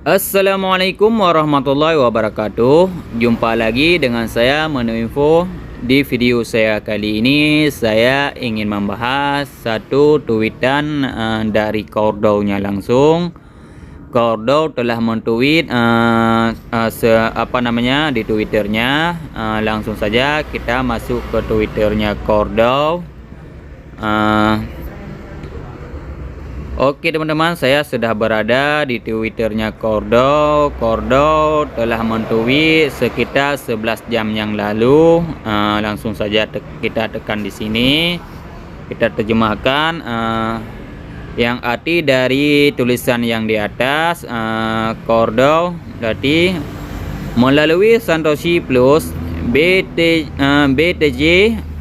Assalamualaikum warahmatullahi wabarakatuh. Jumpa lagi dengan saya Menu Info. Di video saya kali ini saya ingin membahas satu tweetan dari Cordow-nya langsung. Cordow telah mentweet di Twitternya. Langsung saja kita masuk ke Twitternya Cordow. Oke teman-teman, saya sudah berada di Twitternya Cordow. Cordow telah mentweet sekitar 11 jam yang lalu. Langsung saja kita tekan di sini. Kita terjemahkan yang arti dari tulisan yang di atas. Cordow berarti melalui Satoshi Plus BTJ,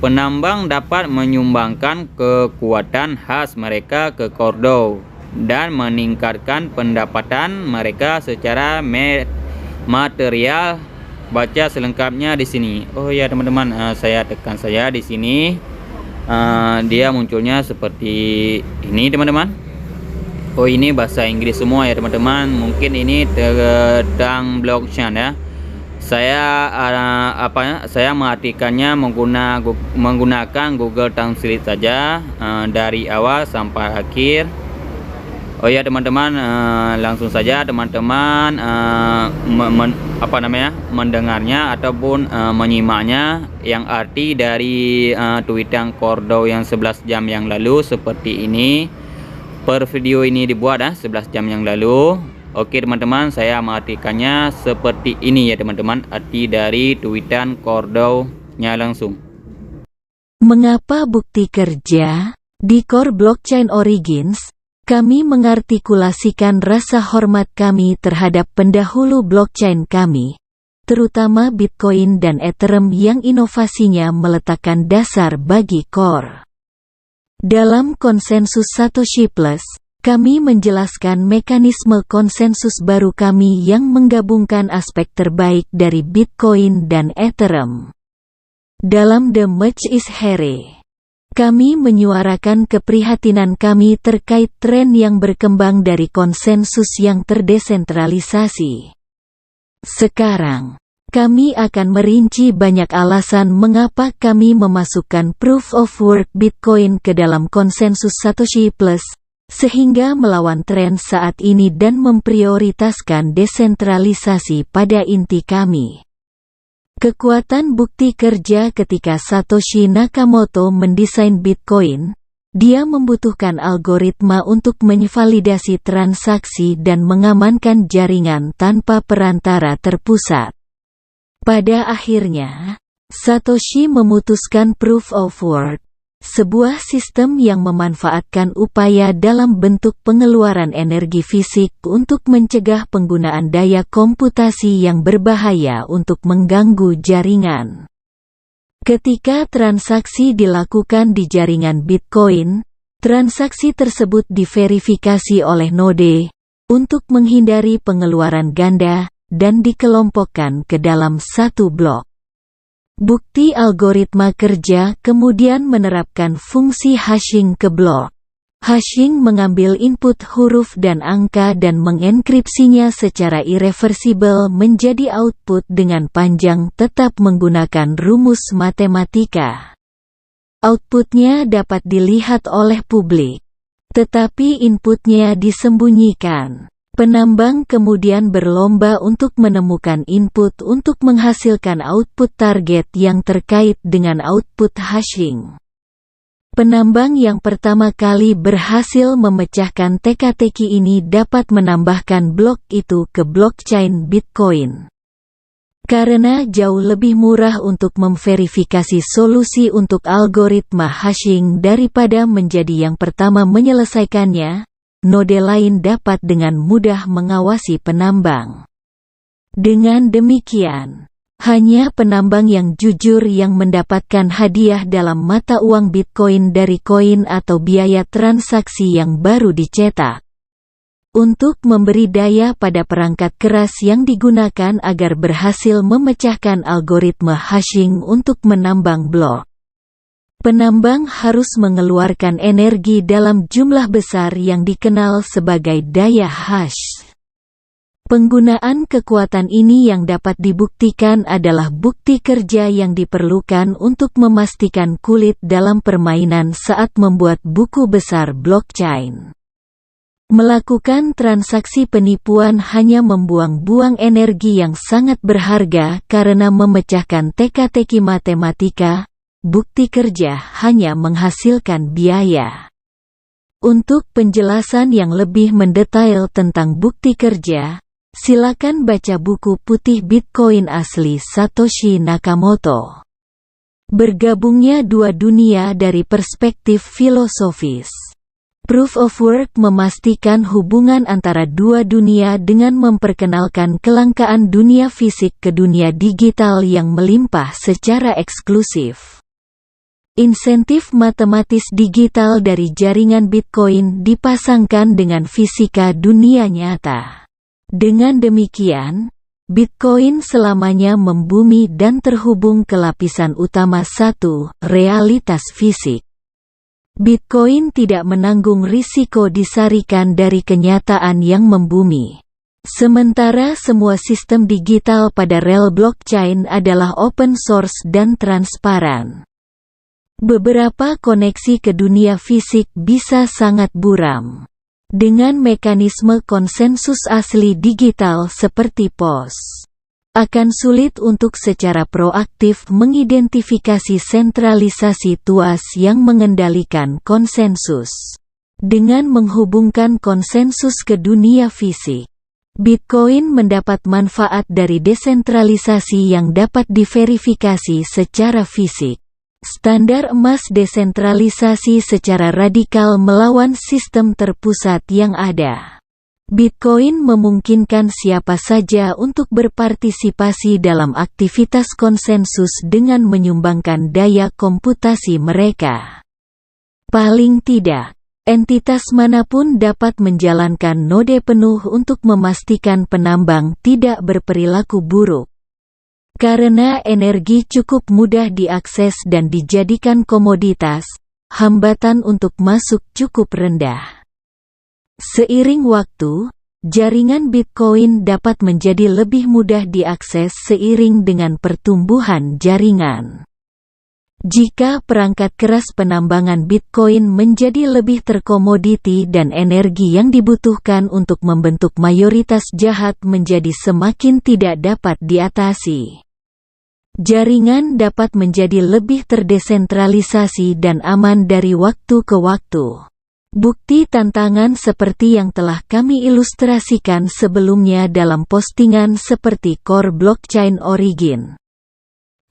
penambang dapat menyumbangkan kekuatan khas mereka ke Cordow dan meningkatkan pendapatan mereka secara material. Baca selengkapnya di sini. Oh ya teman-teman, saya tekan saja di sini. Dia munculnya seperti ini teman-teman. Oh ini bahasa Inggris semua ya teman-teman. Mungkin ini tentang blockchain ya. Saya mengartikannya menggunakan Google Translate saja dari awal sampai akhir. Oh ya teman-teman, langsung saja teman-teman mendengarnya ataupun menyimaknya. Yang arti dari tweetan Cordow yang 11 jam yang lalu seperti ini. Per video ini dibuat 11 jam yang lalu. Oke teman-teman, saya mengartikannya seperti ini ya teman-teman, arti dari tweetan Cordow-nya langsung. Mengapa bukti kerja? Di Core Blockchain Origins, kami mengartikulasikan rasa hormat kami terhadap pendahulu blockchain kami, terutama Bitcoin dan Ethereum yang inovasinya meletakkan dasar bagi Core. Dalam konsensus Satoshi Plus, kami menjelaskan mekanisme konsensus baru kami yang menggabungkan aspek terbaik dari Bitcoin dan Ethereum. Dalam The Merge is Here, kami menyuarakan keprihatinan kami terkait tren yang berkembang dari konsensus yang terdesentralisasi. Sekarang, kami akan merinci banyak alasan mengapa kami memasukkan Proof of Work Bitcoin ke dalam konsensus Satoshi Plus, sehingga melawan tren saat ini dan memprioritaskan desentralisasi pada inti kami. Kekuatan bukti kerja ketika Satoshi Nakamoto mendesain Bitcoin, dia membutuhkan algoritma untuk menvalidasi transaksi dan mengamankan jaringan tanpa perantara terpusat. Pada akhirnya, Satoshi memutuskan Proof of Work, sebuah sistem yang memanfaatkan upaya dalam bentuk pengeluaran energi fisik untuk mencegah penggunaan daya komputasi yang berbahaya untuk mengganggu jaringan. Ketika transaksi dilakukan di jaringan Bitcoin, transaksi tersebut diverifikasi oleh node untuk menghindari pengeluaran ganda dan dikelompokkan ke dalam satu blok. Bukti algoritma kerja kemudian menerapkan fungsi hashing ke blok. Hashing mengambil input huruf dan angka dan mengenkripsinya secara irreversibel menjadi output dengan panjang tetap menggunakan rumus matematika. Outputnya dapat dilihat oleh publik, tetapi inputnya disembunyikan. Penambang kemudian berlomba untuk menemukan input untuk menghasilkan output target yang terkait dengan output hashing. Penambang yang pertama kali berhasil memecahkan teka-teki ini dapat menambahkan blok itu ke blockchain Bitcoin. Karena jauh lebih murah untuk memverifikasi solusi untuk algoritma hashing daripada menjadi yang pertama menyelesaikannya, node lain dapat dengan mudah mengawasi penambang. Dengan demikian, hanya penambang yang jujur yang mendapatkan hadiah dalam mata uang Bitcoin dari koin atau biaya transaksi yang baru dicetak. Untuk memberi daya pada perangkat keras yang digunakan agar berhasil memecahkan algoritma hashing untuk menambang blok, penambang harus mengeluarkan energi dalam jumlah besar yang dikenal sebagai daya hash. Penggunaan kekuatan ini yang dapat dibuktikan adalah bukti kerja yang diperlukan untuk memastikan kulit dalam permainan saat membuat buku besar blockchain. Melakukan transaksi penipuan hanya membuang-buang energi yang sangat berharga karena memecahkan teka-teki matematika. Bukti kerja hanya menghasilkan biaya. Untuk penjelasan yang lebih mendetail tentang bukti kerja, silakan baca buku putih Bitcoin asli Satoshi Nakamoto. Bergabungnya dua dunia dari perspektif filosofis. Proof of Work memastikan hubungan antara dua dunia dengan memperkenalkan kelangkaan dunia fisik ke dunia digital yang melimpah secara eksklusif. Insentif matematis digital dari jaringan Bitcoin dipasangkan dengan fisika dunia nyata. Dengan demikian, Bitcoin selamanya membumi dan terhubung ke lapisan utama satu, realitas fisik. Bitcoin tidak menanggung risiko disarikan dari kenyataan yang membumi. Sementara semua sistem digital pada rel blockchain adalah open source dan transparan. Beberapa koneksi ke dunia fisik bisa sangat buram. Dengan mekanisme konsensus asli digital seperti POS, akan sulit untuk secara proaktif mengidentifikasi sentralisasi tuas yang mengendalikan konsensus. Dengan menghubungkan konsensus ke dunia fisik, Bitcoin mendapat manfaat dari desentralisasi yang dapat diverifikasi secara fisik. Standar emas desentralisasi secara radikal melawan sistem terpusat yang ada. Bitcoin memungkinkan siapa saja untuk berpartisipasi dalam aktivitas konsensus dengan menyumbangkan daya komputasi mereka. Paling tidak, entitas manapun dapat menjalankan node penuh untuk memastikan penambang tidak berperilaku buruk. Karena energi cukup mudah diakses dan dijadikan komoditas, hambatan untuk masuk cukup rendah. Seiring waktu, jaringan Bitcoin dapat menjadi lebih mudah diakses seiring dengan pertumbuhan jaringan. Jika perangkat keras penambangan Bitcoin menjadi lebih terkomoditi dan energi yang dibutuhkan untuk membentuk mayoritas jahat menjadi semakin tidak dapat diatasi, jaringan dapat menjadi lebih terdesentralisasi dan aman dari waktu ke waktu. Bukti tantangan seperti yang telah kami ilustrasikan sebelumnya dalam postingan seperti Core Blockchain Origin.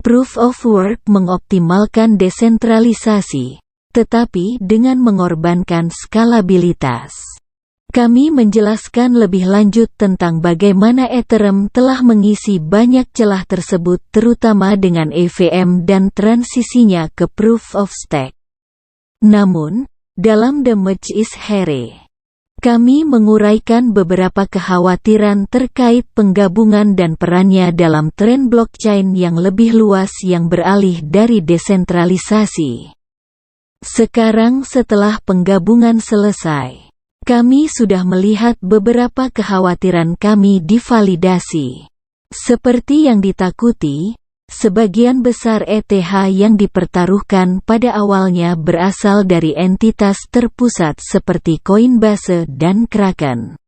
Proof of Work mengoptimalkan desentralisasi, tetapi dengan mengorbankan skalabilitas. Kami menjelaskan lebih lanjut tentang bagaimana Ethereum telah mengisi banyak celah tersebut terutama dengan EVM dan transisinya ke Proof of Stake. Namun, dalam The Merge is Here, kami menguraikan beberapa kekhawatiran terkait penggabungan dan perannya dalam tren blockchain yang lebih luas yang beralih dari desentralisasi. Sekarang setelah penggabungan selesai, kami sudah melihat beberapa kekhawatiran kami divalidasi. Seperti yang ditakuti, sebagian besar ETH yang dipertaruhkan pada awalnya berasal dari entitas terpusat seperti Coinbase dan Kraken.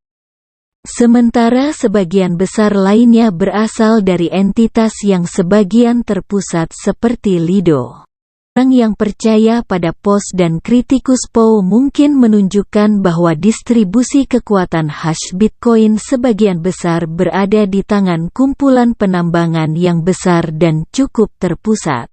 Sementara sebagian besar lainnya berasal dari entitas yang sebagian terpusat seperti Lido. Orang yang percaya pada POS dan kritikus POW mungkin menunjukkan bahwa distribusi kekuatan hash Bitcoin sebagian besar berada di tangan kumpulan penambangan yang besar dan cukup terpusat.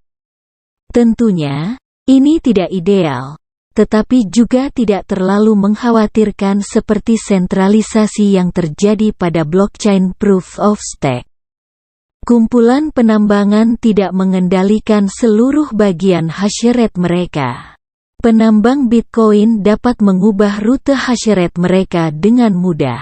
Tentunya, ini tidak ideal, tetapi juga tidak terlalu mengkhawatirkan seperti sentralisasi yang terjadi pada blockchain Proof of Stake. Kumpulan penambangan tidak mengendalikan seluruh bagian hashrate mereka. Penambang Bitcoin dapat mengubah rute hashrate mereka dengan mudah.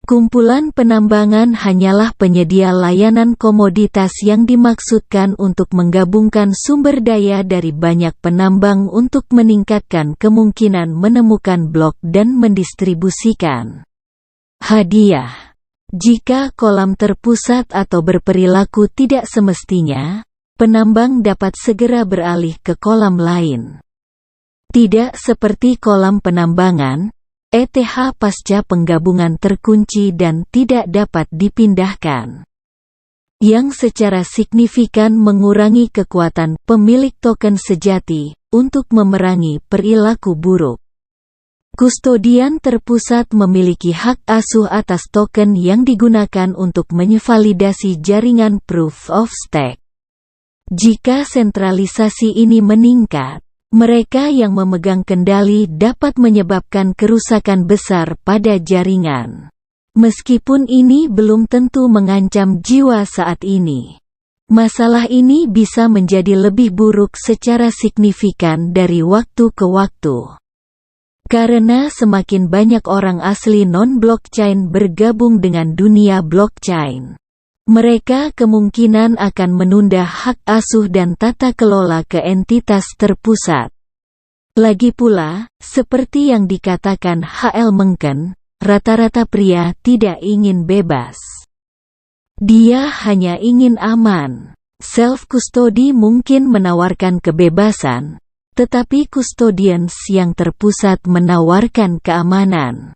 Kumpulan penambangan hanyalah penyedia layanan komoditas yang dimaksudkan untuk menggabungkan sumber daya dari banyak penambang untuk meningkatkan kemungkinan menemukan blok dan mendistribusikan hadiah. Jika kolam terpusat atau berperilaku tidak semestinya, penambang dapat segera beralih ke kolam lain. Tidak seperti kolam penambangan, ETH pasca penggabungan terkunci dan tidak dapat dipindahkan, yang secara signifikan mengurangi kekuatan pemilik token sejati untuk memerangi perilaku buruk. Kustodian terpusat memiliki hak asuh atas token yang digunakan untuk menvalidasi jaringan Proof of Stake. Jika sentralisasi ini meningkat, mereka yang memegang kendali dapat menyebabkan kerusakan besar pada jaringan. Meskipun ini belum tentu mengancam jiwa saat ini, masalah ini bisa menjadi lebih buruk secara signifikan dari waktu ke waktu. Karena semakin banyak orang asli non-blockchain bergabung dengan dunia blockchain, mereka kemungkinan akan menunda hak asuh dan tata kelola ke entitas terpusat. Lagi pula, seperti yang dikatakan H.L. Mencken, rata-rata pria tidak ingin bebas. Dia hanya ingin aman. Self-custody mungkin menawarkan kebebasan, tetapi custodians yang terpusat menawarkan keamanan.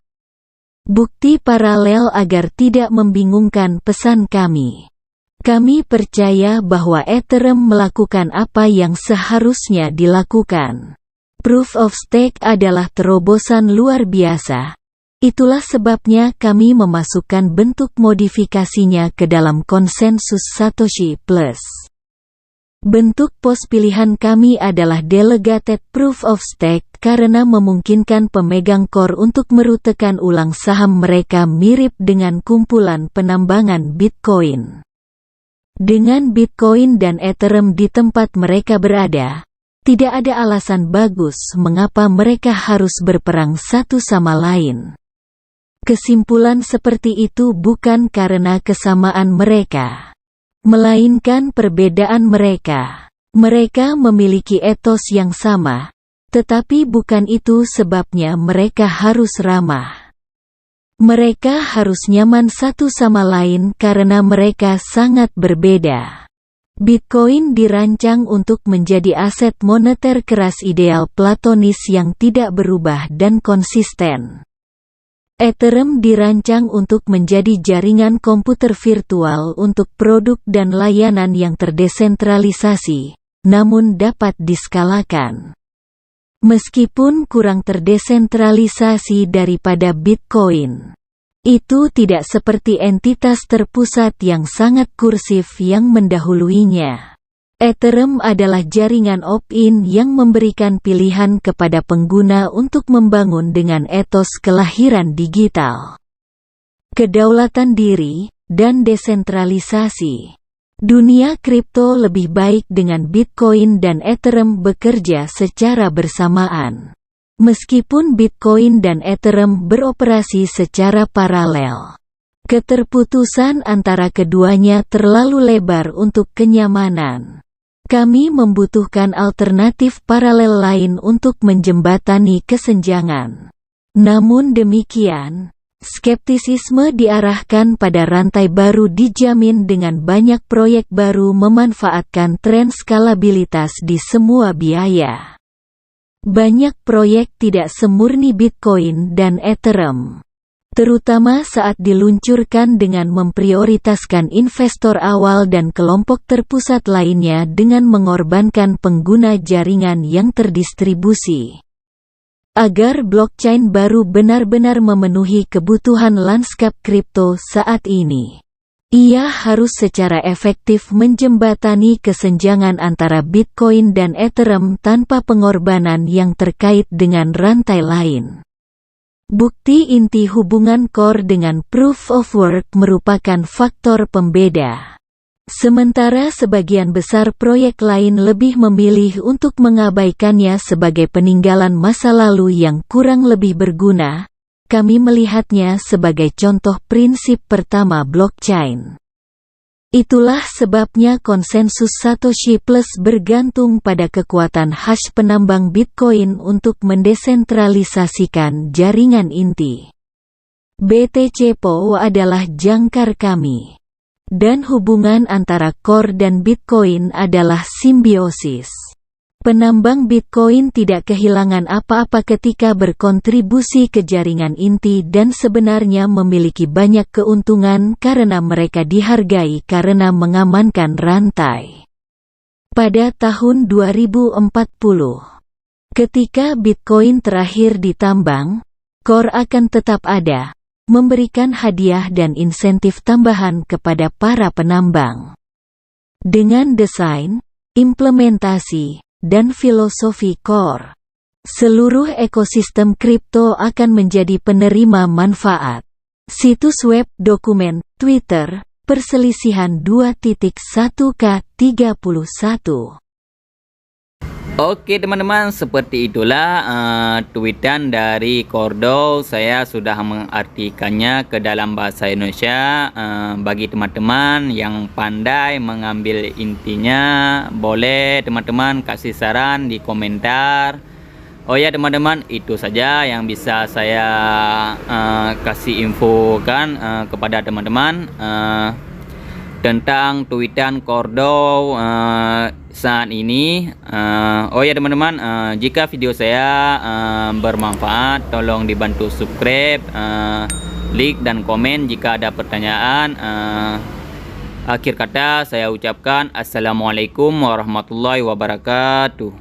Bukti paralel agar tidak membingungkan pesan kami. Kami percaya bahwa Ethereum melakukan apa yang seharusnya dilakukan. Proof of Stake adalah terobosan luar biasa. Itulah sebabnya kami memasukkan bentuk modifikasinya ke dalam konsensus Satoshi Plus. Bentuk pos pilihan kami adalah Delegated Proof of Stake karena memungkinkan pemegang core untuk merutekan ulang saham mereka mirip dengan kumpulan penambangan Bitcoin. Dengan Bitcoin dan Ethereum di tempat mereka berada, tidak ada alasan bagus mengapa mereka harus berperang satu sama lain. Kesimpulan seperti itu bukan karena kesamaan mereka, melainkan perbedaan mereka. Mereka memiliki etos yang sama, tetapi bukan itu sebabnya mereka harus ramah. Mereka harus nyaman satu sama lain karena mereka sangat berbeda. Bitcoin dirancang untuk menjadi aset moneter keras ideal platonis yang tidak berubah dan konsisten. Ethereum dirancang untuk menjadi jaringan komputer virtual untuk produk dan layanan yang terdesentralisasi, namun dapat diskalakan. Meskipun kurang terdesentralisasi daripada Bitcoin, itu tidak seperti entitas terpusat yang sangat kursif yang mendahuluinya. Ethereum adalah jaringan opt-in yang memberikan pilihan kepada pengguna untuk membangun dengan etos kelahiran digital, kedaulatan diri, dan desentralisasi. Dunia kripto lebih baik dengan Bitcoin dan Ethereum bekerja secara bersamaan. Meskipun Bitcoin dan Ethereum beroperasi secara paralel, keterputusan antara keduanya terlalu lebar untuk kenyamanan. Kami membutuhkan alternatif paralel lain untuk menjembatani kesenjangan. Namun demikian, skeptisisme diarahkan pada rantai baru dijamin dengan banyak proyek baru memanfaatkan tren skalabilitas di semua biaya. Banyak proyek tidak semurni Bitcoin dan Ethereum, terutama saat diluncurkan dengan memprioritaskan investor awal dan kelompok terpusat lainnya dengan mengorbankan pengguna jaringan yang terdistribusi. Agar blockchain baru benar-benar memenuhi kebutuhan lanskap kripto saat ini, ia harus secara efektif menjembatani kesenjangan antara Bitcoin dan Ethereum tanpa pengorbanan yang terkait dengan rantai lain. Bukti inti hubungan core dengan Proof of Work merupakan faktor pembeda. Sementara sebagian besar proyek lain lebih memilih untuk mengabaikannya sebagai peninggalan masa lalu yang kurang lebih berguna, kami melihatnya sebagai contoh prinsip pertama blockchain. Itulah sebabnya konsensus Satoshi Plus bergantung pada kekuatan hash penambang Bitcoin untuk mendesentralisasikan jaringan inti. BTC-PO adalah jangkar kami. Dan hubungan antara Core dan Bitcoin adalah simbiosis. Penambang Bitcoin tidak kehilangan apa-apa ketika berkontribusi ke jaringan inti dan sebenarnya memiliki banyak keuntungan karena mereka dihargai karena mengamankan rantai. Pada tahun 2040, ketika Bitcoin terakhir ditambang, Core akan tetap ada, memberikan hadiah dan insentif tambahan kepada para penambang. Dengan desain, implementasi, dan filosofi Core, seluruh ekosistem kripto akan menjadi penerima manfaat. Situs web, dokumen, Twitter, perselisihan 2.1K31. Oke teman-teman, seperti itulah tweetan dari Cordo. Saya sudah mengartikannya ke dalam bahasa Indonesia. Bagi teman-teman yang pandai mengambil intinya, boleh teman-teman kasih saran di komentar. Oh ya teman-teman, itu saja yang bisa saya kasih infokan kepada teman-teman tentang tweetan Cordo saat ini. Oh ya teman-teman, jika video saya bermanfaat, tolong dibantu subscribe, like dan komen jika ada pertanyaan. Akhir kata saya ucapkan assalamualaikum warahmatullahi wabarakatuh.